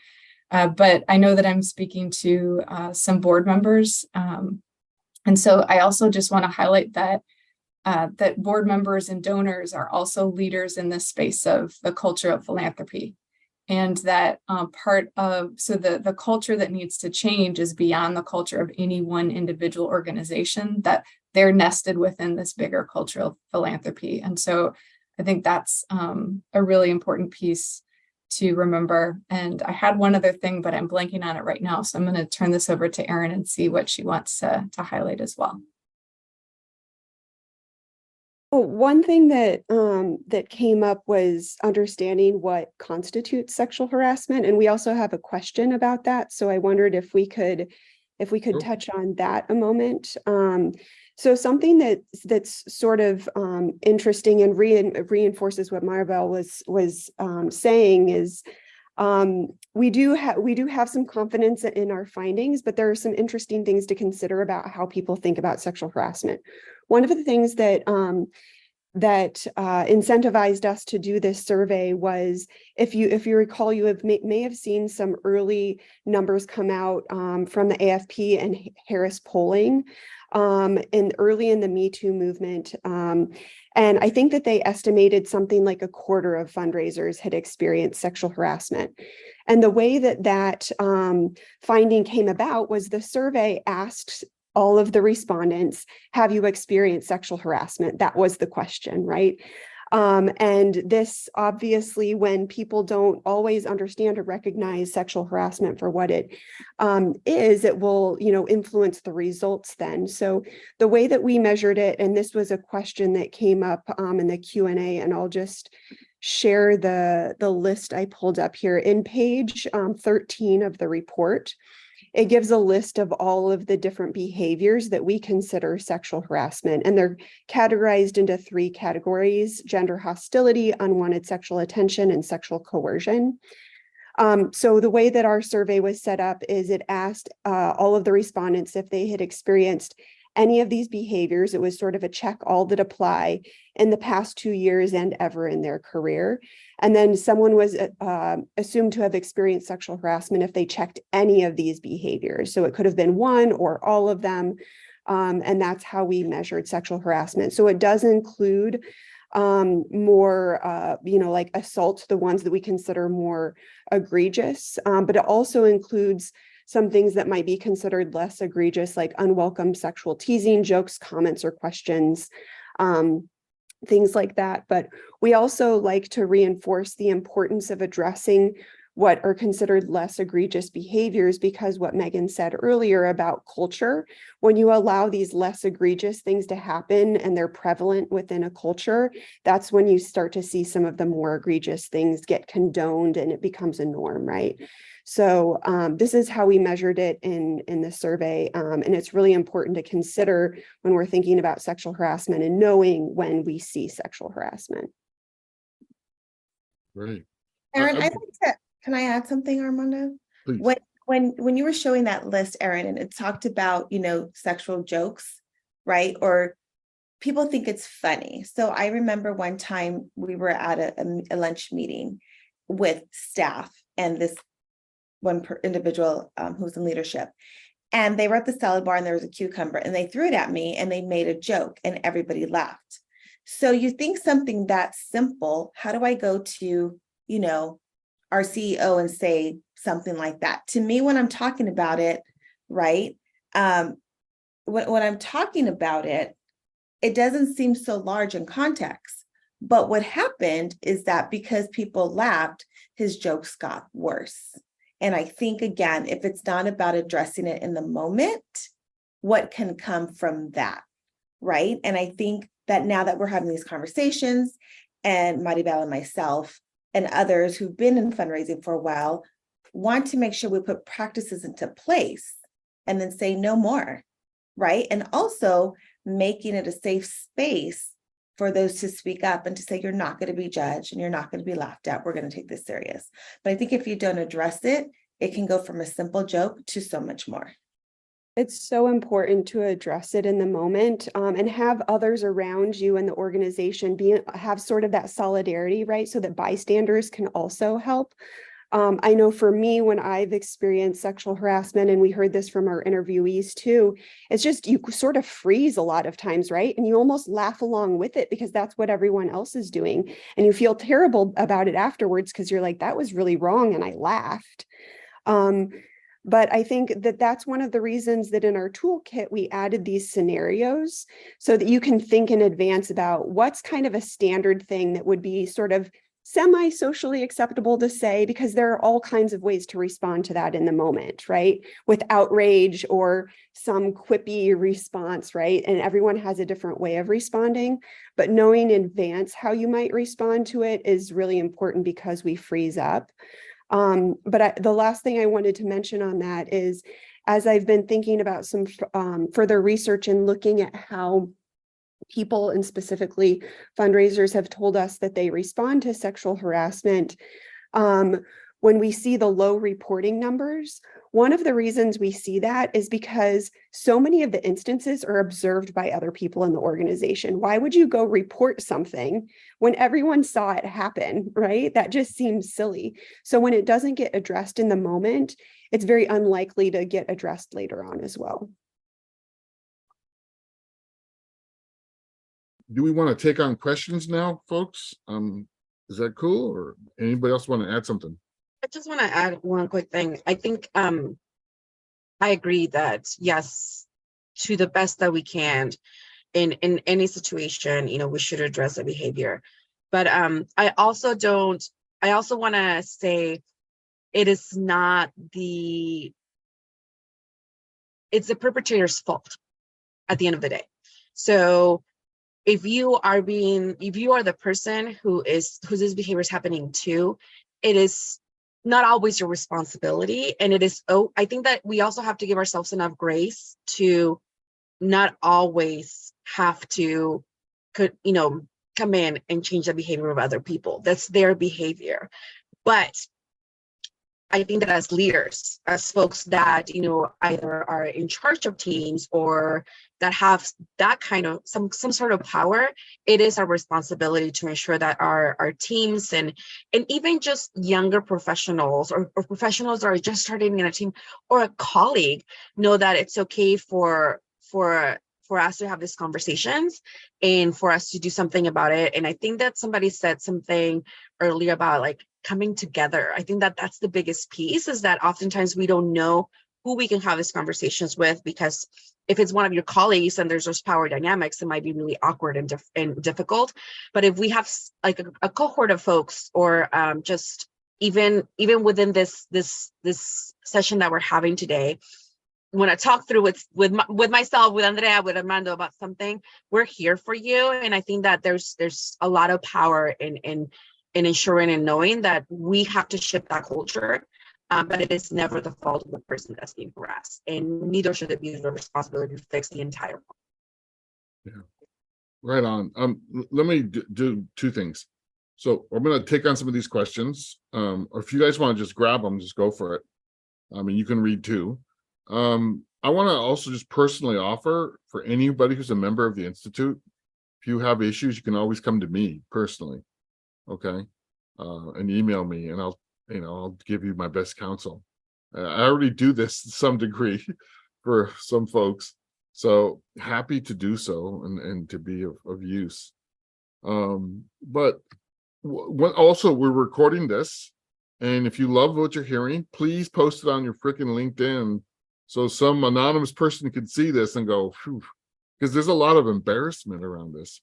But I know that I'm speaking to some board members. And so I also just want to highlight that that board members and donors are also leaders in this space of the culture of philanthropy. And that the culture that needs to change is beyond the culture of any one individual organization, that they're nested within this bigger culture of philanthropy. And so I think that's a really important piece to remember. And I had one other thing, but I'm blanking on it right now. So I'm going to turn this over to Erynn and see what she wants to highlight as well. Well, one thing that that came up was understanding what constitutes sexual harassment, and we also have a question about that. So I wondered if we could touch on that a moment. So something that's sort of interesting and reinforces what Maribel was saying is we do have some confidence in our findings, but there are some interesting things to consider about how people think about sexual harassment. One of the things that incentivized us to do this survey was, if you recall, you may have seen some early numbers come out from the AFP and Harris polling early in the Me Too movement. And I think that they estimated something like a quarter of fundraisers had experienced sexual harassment. And the way that finding came about was the survey asked all of the respondents, have you experienced sexual harassment? That was the question, right? And this obviously, when people don't always understand or recognize sexual harassment for what it is, it will, influence the results then. So the way that we measured it, and this was a question that came up in the Q&A, and I'll just share the list I pulled up here. In page 13 of the report, it gives a list of all of the different behaviors that we consider sexual harassment, and they're categorized into 3 categories: gender hostility, unwanted sexual attention, and sexual coercion. So the way that our survey was set up is it asked all of the respondents if they had experienced any of these behaviors. It was sort of a check all that apply in the past 2 years and ever in their career. And then someone was assumed to have experienced sexual harassment if they checked any of these behaviors. So it could have been one or all of them. And that's how we measured sexual harassment. So it does include more, like assault, the ones that we consider more egregious, but it also includes some things that might be considered less egregious, like unwelcome sexual teasing, jokes, comments, or questions, things like that. But we also like to reinforce the importance of addressing what are considered less egregious behaviors, because what Megan said earlier about culture, when you allow these less egregious things to happen and they're prevalent within a culture, that's when you start to see some of the more egregious things get condoned and it becomes a norm, right? So this is how we measured it in the survey. And it's really important to consider when we're thinking about sexual harassment and knowing when we see sexual harassment. Right. Erynn, can I add something, Armando? Please. When you were showing that list, Erynn, and it talked about, sexual jokes, right? Or people think it's funny. So I remember one time we were at a lunch meeting with staff and this individual who was in leadership. And they were at the salad bar and there was a cucumber and they threw it at me and they made a joke and everybody laughed. So you think something that simple, how do I go to, our CEO and say something like that? To me, when I'm talking about it, right? When I'm talking about it, it doesn't seem so large in context. But what happened is that because people laughed, his jokes got worse. And I think, again, if it's not about addressing it in the moment, what can come from that, right? And I think that now that we're having these conversations, and Maribel and myself and others who've been in fundraising for a while want to make sure we put practices into place and then say no more, right? And also making it a safe space for those to speak up and to say, you're not going to be judged and you're not going to be laughed at. We're going to take this serious. But I think if you don't address it, it can go from a simple joke to so much more. It's so important to address it in the moment, and have others around you in the organization have sort of that solidarity, right? So that bystanders can also help. I know for me, when I've experienced sexual harassment, and we heard this from our interviewees too, it's just you sort of freeze a lot of times, right? And you almost laugh along with it because that's what everyone else is doing. And you feel terrible about it afterwards because you're like, that was really wrong. And I laughed. But I think that that's one of the reasons that in our toolkit, we added these scenarios so that you can think in advance about what's kind of a standard thing that would be sort of semi-socially acceptable to say, because there are all kinds of ways to respond to that in the moment, right? With outrage or some quippy response, right? And everyone has a different way of responding, but knowing in advance how you might respond to it is really important because we freeze up. But the last thing I wanted to mention on that is, as I've been thinking about some further research and looking at how people, and specifically fundraisers, have told us that they respond to sexual harassment, when we see the low reporting numbers, one of the reasons we see that is because so many of the instances are observed by other people in the organization. Why would you go report something when everyone saw it happen, right? That just seems silly. So when it doesn't get addressed in the moment, it's very unlikely to get addressed later on as well. Do we want to take on questions now, folks? Is that cool? Or anybody else want to add something? I just want to add one quick thing. I think I agree that yes, to the best that we can in any situation, we should address the behavior. But I also want to say it's the perpetrator's fault at the end of the day. So if you are the person whose this behavior is happening to, it is not always your responsibility. And I think that we also have to give ourselves enough grace to not always have to come in and change the behavior of other people. That's their behavior. But I think that as leaders, as folks that, either are in charge of teams or that have that kind of some sort of power, it is our responsibility to ensure that our teams and even just younger professionals or professionals that are just starting in a team or a colleague know that it's okay for us to have these conversations and for us to do something about it. And I think that somebody said something earlier about like coming together. I think that that's the biggest piece, is that oftentimes we don't know who we can have these conversations with, because if it's one of your colleagues and there's those power dynamics, it might be really awkward and difficult. But if we have like a cohort of folks, or just even within this session that we're having today, when I talk through with myself, with Andrea, with Armando about something, we're here for you. And I think that there's a lot of power in ensuring and knowing that we have to shift that culture, but it is never the fault of the person that's being harassed, and neither should it be the responsibility to fix the entire problem. Yeah, right on. Let me do two things. So I'm going to take on some of these questions. Or if you guys want to just grab them, just go for it. I mean, you can read too. I want to also just personally offer for anybody who's a member of the Institute, if you have issues, you can always come to me personally. Okay. And email me, and I'll give you my best counsel. I already do this to some degree for some folks, so happy to do so and to be of use. But also we're recording this, and if you love what you're hearing, please post it on your freaking LinkedIn so some anonymous person can see this and go, because there's a lot of embarrassment around this.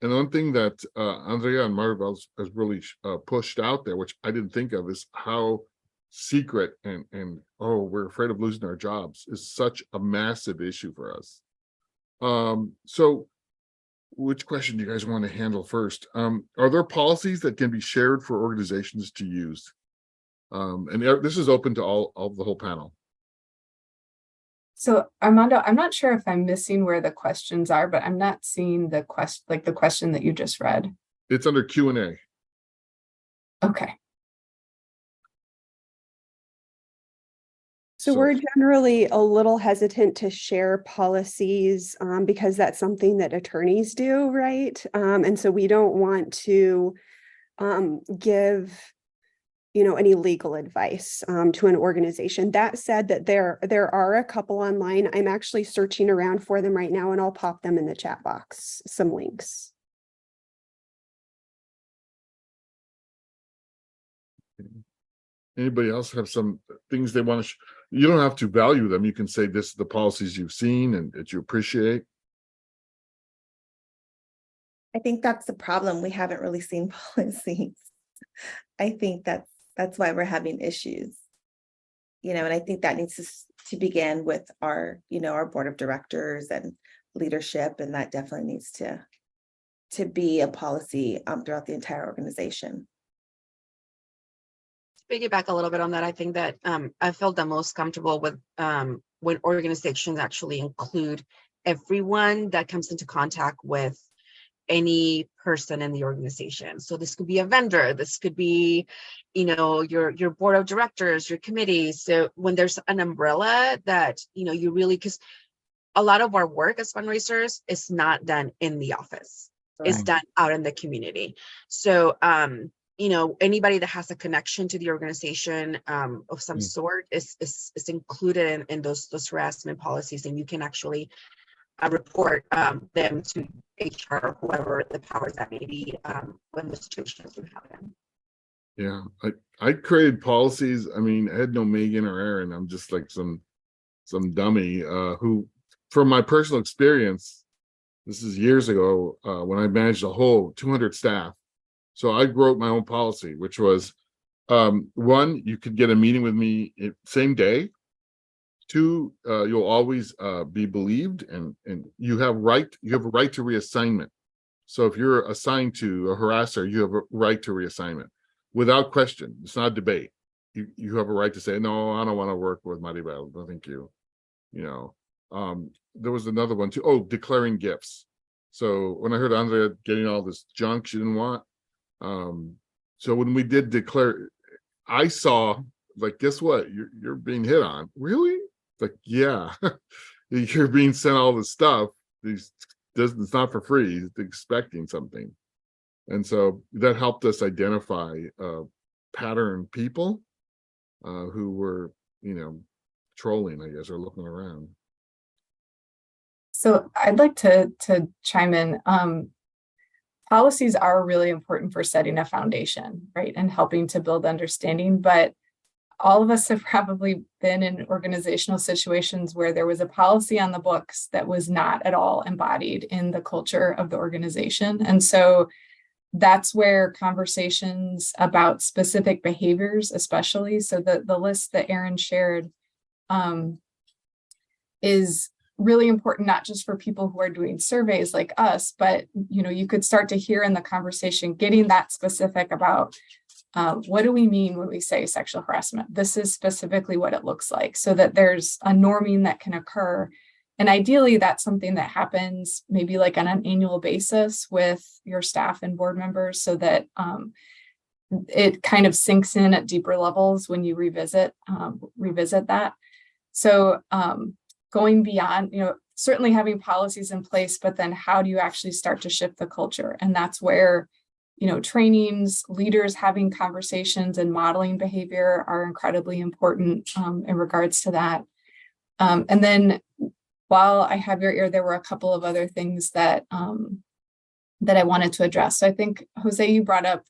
And one thing that Andrea and Maribel has really pushed out there, which I didn't think of, is how secret and we're afraid of losing our jobs is such a massive issue for us. So which question do you guys want to handle first? Are there policies that can be shared for organizations to use? And this is open to all the whole panel. So Armando, I'm not sure if I'm missing where the questions are, but I'm not seeing the question that you just read. It's under Q&A. Okay. So we're generally a little hesitant to share policies because that's something that attorneys do, right? And so we don't want to give any legal advice to an organization. That said, that there are a couple online. I'm actually searching around for them right now, and I'll pop them in the chat box, some links. Anybody else have some things they want to you don't have to value them. You can say this is the policies you've seen and that you appreciate. I think that's the problem. We haven't really seen policies. I think that's why we're having issues, and I think that needs to begin with our board of directors and leadership, and that definitely needs to be a policy throughout the entire organization. To piggyback a little bit on that, I think that I felt the most comfortable with when organizations actually include everyone that comes into contact with any person in the organization. So this could be a vendor, this could be, your board of directors, your committees. So when there's an umbrella that, you really, because a lot of our work as fundraisers is not done in the office. Right. It's done out in the community. So, anybody that has a connection to the organization of some sort is included in those harassment policies, and you can actually report them to HR or whoever the powers that may be when the situations do happen. Yeah, I created policies. I mean, I had no Megan or Erynn. I'm just like some dummy who, from my personal experience, this is years ago when I managed a whole 200 staff. So I wrote my own policy, which was one, you could get a meeting with me same day. Two, you'll always be believed, and you have a right to reassignment. So if you're assigned to a harasser, you have a right to reassignment without question. It's not a debate. You have a right to say, no, I don't want to work with Maribel. No, thank you. There was another one too. Oh, declaring gifts. So when I heard Andrea getting all this junk she didn't want, so when we did declare, I saw like, guess what? You're being hit on. Really? Like, yeah, you're being sent all this stuff. It's not for free. He's expecting something. And so that helped us identify pattern people who were, trolling, I guess, or looking around. So I'd like to chime in. Policies are really important for setting a foundation, right, and helping to build understanding. But all of us have probably been in organizational situations where there was a policy on the books that was not at all embodied in the culture of the organization. And so that's where conversations about specific behaviors, especially, so the list that Erynn shared is really important, not just for people who are doing surveys like us, but you could start to hear in the conversation getting that specific about what do we mean when we say sexual harassment? This is specifically what it looks like, so that there's a norming that can occur. And ideally, that's something that happens maybe like on an annual basis with your staff and board members, so that it kind of sinks in at deeper levels when you revisit that. So going beyond, certainly having policies in place, but then how do you actually start to shift the culture? And that's where trainings, leaders having conversations and modeling behavior are incredibly important in regards to that. And then while I have your ear, there were a couple of other things that that I wanted to address. So I think, Jose, you brought up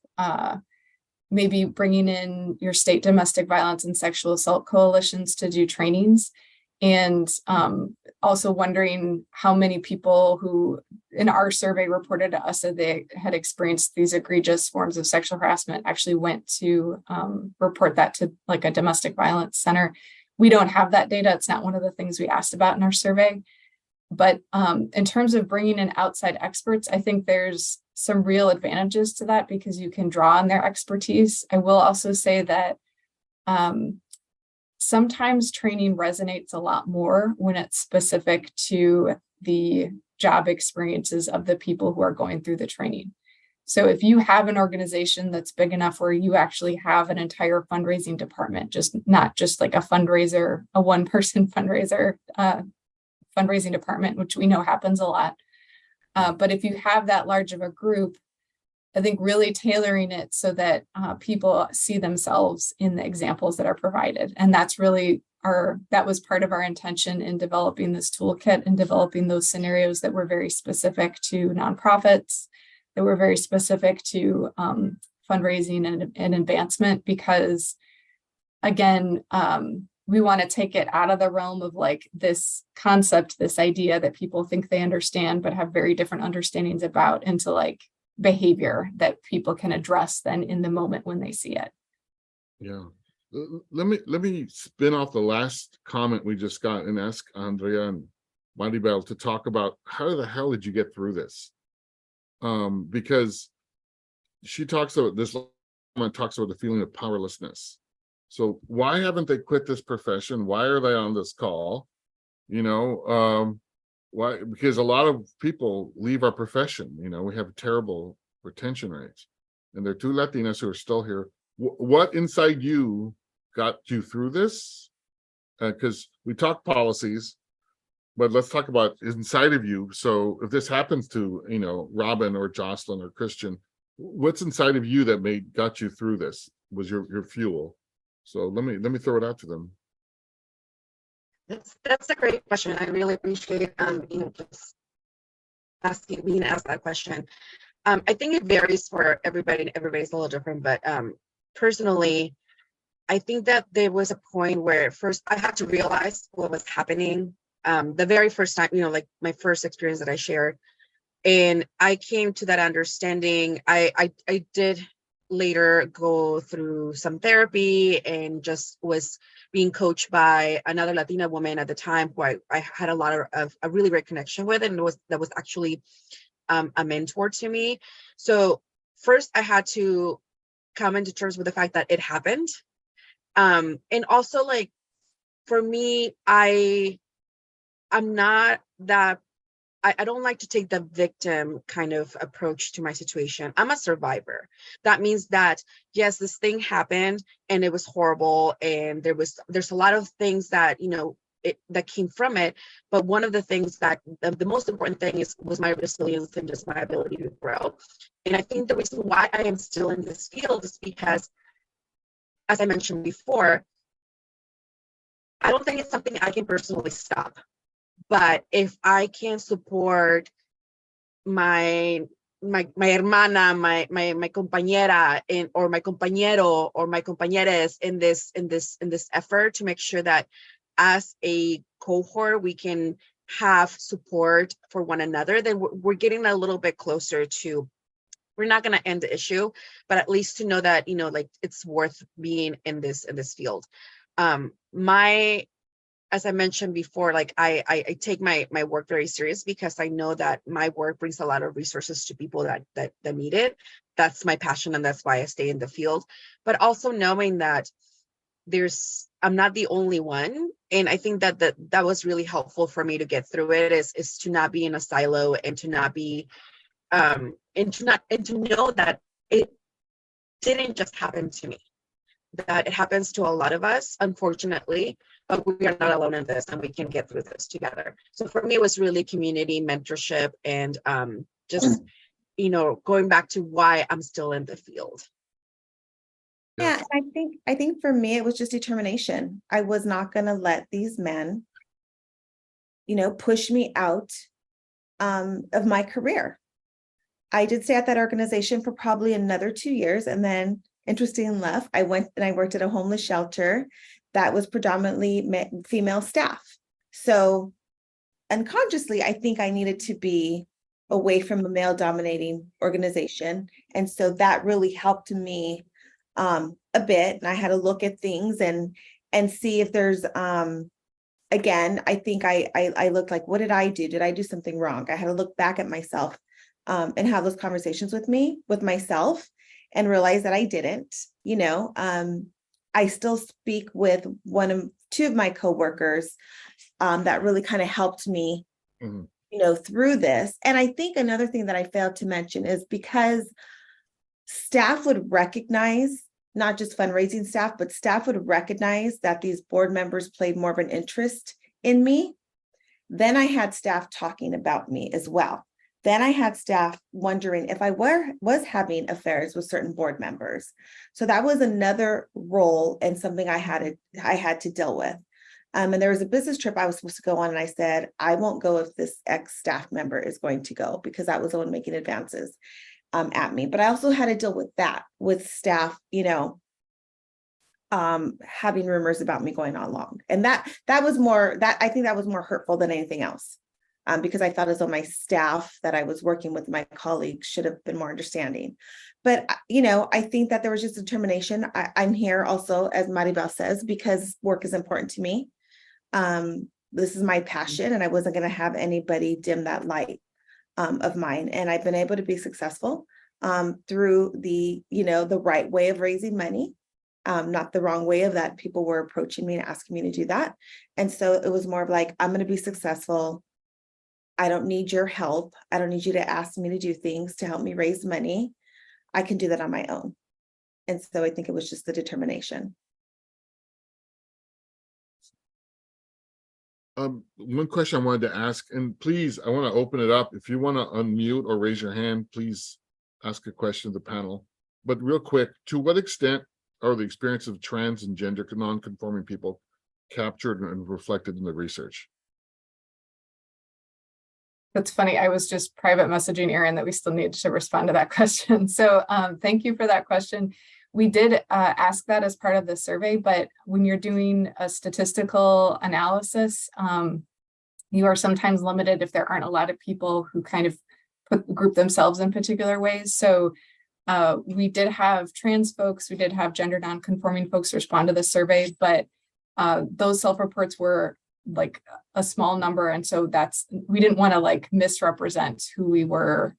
maybe bringing in your state domestic violence and sexual assault coalitions to do trainings. And also wondering how many people who in our survey reported to us that they had experienced these egregious forms of sexual harassment actually went to report that to like a domestic violence center. We don't have that data. It's not one of the things we asked about in our survey. But in terms of bringing in outside experts, I think there's some real advantages to that because you can draw on their expertise. I will also say that sometimes training resonates a lot more when it's specific to the job experiences of the people who are going through the training. So if you have an organization that's big enough where you actually have an entire fundraising department, not just like a fundraiser, a one-person fundraiser, fundraising department, which we know happens a lot. But if you have that large of a group, I think really tailoring it so that people see themselves in the examples that are provided. And that's really that was part of our intention in developing this toolkit and developing those scenarios that were very specific to nonprofits, that were very specific to fundraising and advancement, because again, we want to take it out of the realm of like this concept, this idea that people think they understand, but have very different understandings about, into like behavior that people can address then in the moment when they see it. Yeah. Let me spin off the last comment we just got and ask Andrea and Maribel to talk about how the hell did you get through this? Because she talks about this, talks about the feeling of powerlessness. So why haven't they quit this profession? Why are they on this call? Why? Because a lot of people leave our profession. We have terrible retention rates, and there are 2 Latinas who are still here. What inside you got you through this? Because we talk policies, but let's talk about inside of you. So if this happens to Robin or Jocelyn or Christian, what's inside of you that got you through this? Was your fuel? So let me throw it out to them. That's a great question. I really appreciate just being asked that question. I think it varies for everybody, and everybody's a little different. But personally, I think that there was a point where first I had to realize what was happening. The very first time, like my first experience that I shared, and I came to that understanding. I did later go through some therapy and just was being coached by another Latina woman at the time who I had a lot of a really great connection with, and that was actually a mentor to me. So first I had to come into terms with the fact that it happened. And also, like, for me, I'm not that I don't like to take the victim kind of approach to my situation. I'm a survivor. That means that, yes, this thing happened and it was horrible. And there's a lot of things that, that came from it. But one of the things that the most important thing was my resilience and just my ability to grow. And I think the reason why I am still in this field is because, as I mentioned before, I don't think it's something I can personally stop. But if I can support my hermana, my compañera, or my compañero, or my compañeres in this effort to make sure that as a cohort we can have support for one another, then we're getting a little bit closer to. We're not going to end the issue, but at least to know that like it's worth being in this field. As I mentioned before, like I take my work very serious because I know that my work brings a lot of resources to people that need it. That's my passion, and that's why I stay in the field. But also knowing that I'm not the only one, and I think that was really helpful for me to get through it. Is to not be in a silo, and to not be and to know that it didn't just happen to me. That it happens to a lot of us, unfortunately, but we are not alone in this, and we can get through this together. So for me, it was really community mentorship, and just going back to why I'm still in the field. Yeah, I think for me it was just determination. I was not going to let these men, push me out of my career. I did stay at that organization for probably another 2 years, and then, interesting enough, I went and I worked at a homeless shelter that was predominantly female staff. So unconsciously, I think I needed to be away from a male-dominating organization. And so that really helped me a bit. And I had to look at things and see if there's, again, I think I looked like, what did I do? Did I do something wrong? I had to look back at myself and have those conversations with myself, and realize that I didn't. I still speak with two of my coworkers that really kind of helped me, through this. And I think another thing that I failed to mention is because staff would recognize, not just fundraising staff, but staff would recognize that these board members played more of an interest in me. Then I had staff talking about me as well. Then I had staff wondering if I was having affairs with certain board members. So that was another role and something I had to deal with. And there was a business trip I was supposed to go on, and I said, I won't go if this ex-staff member is going to go, because I was the one making advances at me. But I also had to deal with that, with staff, having rumors about me going on long. And I think that was more hurtful than anything else. Because I felt as though my staff that I was working with, my colleagues, should have been more understanding. But, I think that there was just determination. I'm here also, as Maribel says, because work is important to me. This is my passion, and I wasn't going to have anybody dim that light of mine. And I've been able to be successful through the right way of raising money. Not the wrong way of that. People were approaching me and asking me to do that. And so it was more of like, I'm going to be successful. I don't need your help. I don't need you to ask me to do things to help me raise money. I can do that on my own. And so I think it was just the determination. One question I wanted to ask, and please, I want to open it up. If you want to unmute or raise your hand, please ask a question to the panel. But real quick, to what extent are the experience of trans and gender non-conforming people captured and reflected in the research? That's funny. I was just private messaging Erynn that we still need to respond to that question. So thank you for that question. We did ask that as part of the survey, but when you're doing a statistical analysis, you are sometimes limited if there aren't a lot of people who kind of group themselves in particular ways. So we did have trans folks, we did have gender non-conforming folks respond to the survey, but those self-reports were like a small number, and so we didn't want to like misrepresent who we were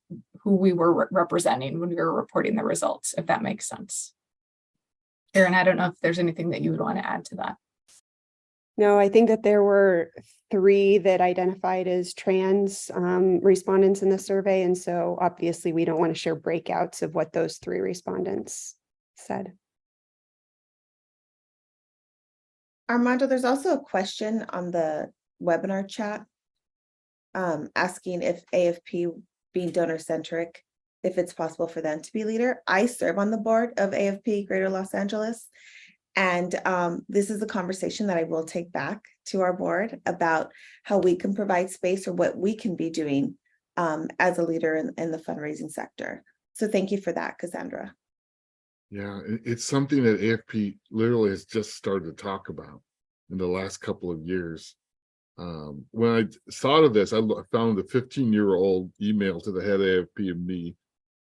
representing when we were reporting the results, if that makes sense. Erynn, I don't know if there's anything that you would want to add to that. No, I think that there were 3 that identified as trans respondents in the survey. And so obviously we don't want to share breakouts of what those 3 respondents said. Armando, there's also a question on the webinar chat asking if AFP being donor centric, if it's possible for them to be leader. I serve on the board of AFP Greater Los Angeles. And this is a conversation that I will take back to our board about how we can provide space or what we can be doing as a leader in the fundraising sector. So thank you for that, Cassandra. Yeah, it's something that AFP literally has just started to talk about in the last couple of years. When I thought of this, I found a 15-year-old email to the head of AFP and me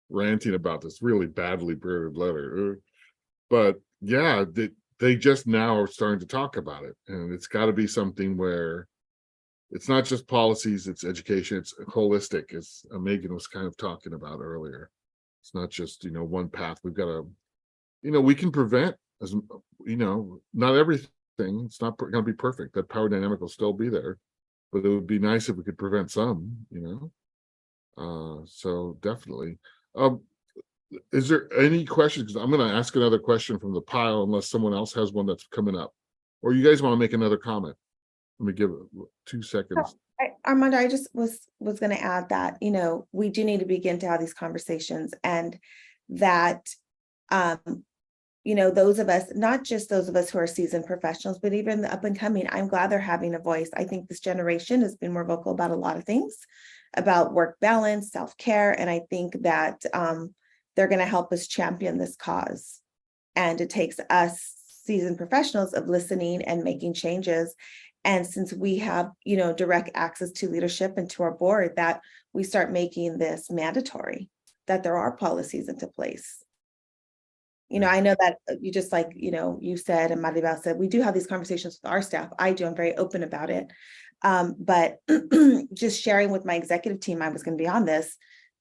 ranting about this really badly worded letter. But yeah, they just now are starting to talk about it. And it's got to be something where it's not just policies, it's education, it's holistic, as Megan was kind of talking about earlier. It's not just, one path. We've got to, we can prevent, as not everything. It's not going to be perfect. That power dynamic will still be there, but it would be nice if we could prevent some, so definitely. Is there any questions? Because I'm going to ask another question from the pile unless someone else has one that's coming up, or you guys want to make another comment. Let me give it 2 seconds. Armando, I just was going to add that, we do need to begin to have these conversations, and that, those of us, not just those of us who are seasoned professionals, but even the up and coming, I'm glad they're having a voice. I think this generation has been more vocal about a lot of things, about work balance, self-care. And I think that they're going to help us champion this cause. And it takes us seasoned professionals of listening and making changes. And since we have, direct access to leadership and to our board, that we start making this mandatory, that there are policies into place. I know that you just like, you said, and Maribel said, we do have these conversations with our staff. I do, I'm very open about it. But just sharing with my executive team, I was going to be on this,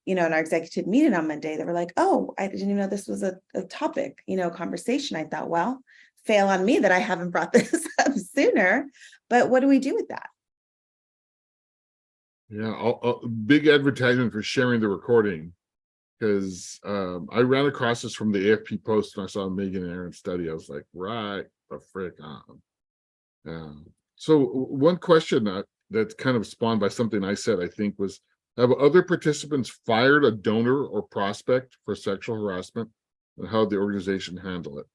in our executive meeting on Monday, they were like, oh, I didn't even know this was a topic, conversation. I thought, well, fail on me that I haven't brought this up sooner, but what do we do with that? Yeah, big advertisement for sharing the recording, because I ran across this from the AFP post and I saw Megan and Erynn study. I was like, right the frick on. Yeah. So one question that's kind of spawned by something I said, I think, was, have other participants fired a donor or prospect for sexual harassment, and how did the organization handle it?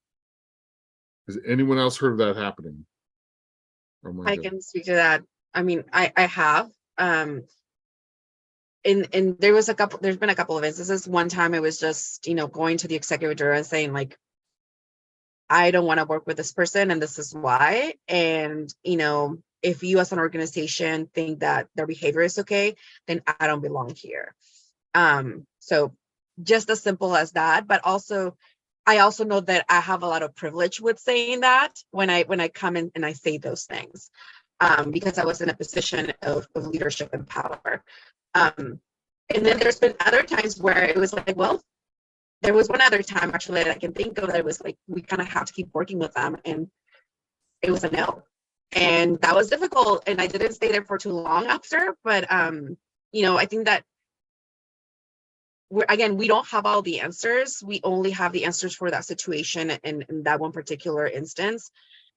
Has anyone else heard of that happening? I can speak to that. I mean, I have. And there's been a couple of instances. One time it was just, going to the executive director and saying, like, I don't want to work with this person and this is why. And, if you as an organization think that their behavior is okay, then I don't belong here. So just as simple as that. But also, I also know that I have a lot of privilege with saying that when I come in and I say those things, because I was in a position of leadership and power. And then there's been other times where it was like, well, there was one other time actually that I can think of that it was like, we kind of have to keep working with them, and it was a no. And that was difficult. And I didn't stay there for too long after, but I think that we don't have all the answers. We only have the answers for that situation and in that one particular instance.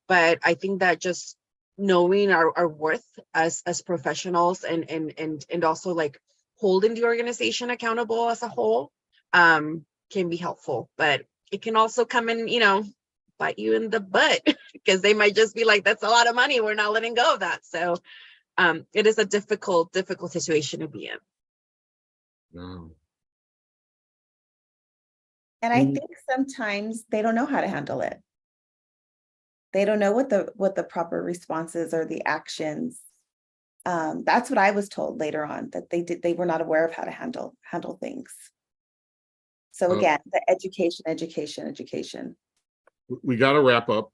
But I think that just knowing our worth as professionals and also like holding the organization accountable as a whole can be helpful. But it can also come in, bite you in the butt, because they might just be like, that's a lot of money, we're not letting go of that. So it is a difficult situation to be in. No. And I think sometimes they don't know how to handle it. They don't know what the proper responses or the actions. That's what I was told later on, that they were not aware of how to handle things. So again, the education. We got to wrap up.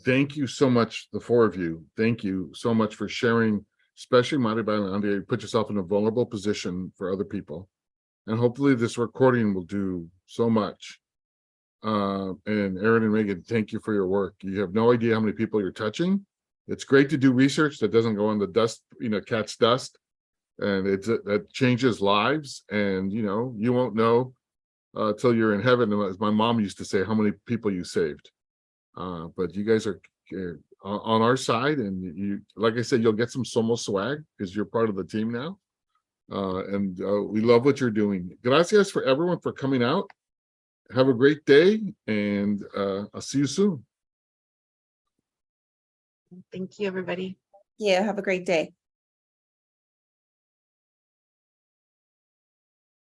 Thank you so much, the 4 of you. Thank you so much for sharing, especially Maribel and Andrea. You put yourself in a vulnerable position for other people. And hopefully this recording will do so much. And Erynn and Megan, thank you for your work. You have no idea how many people you're touching It's great to do research that doesn't go in the dust, cat's dust, and that changes lives. And you won't know till you're in heaven, as my mom used to say, how many people you saved. But you guys are on our side, and you, like I said, you'll get some Somos swag because you're part of the team now. And we love what you're doing. Gracias for everyone for coming out. Have a great day, and I'll see you soon. Thank you, everybody. Yeah, have a great day.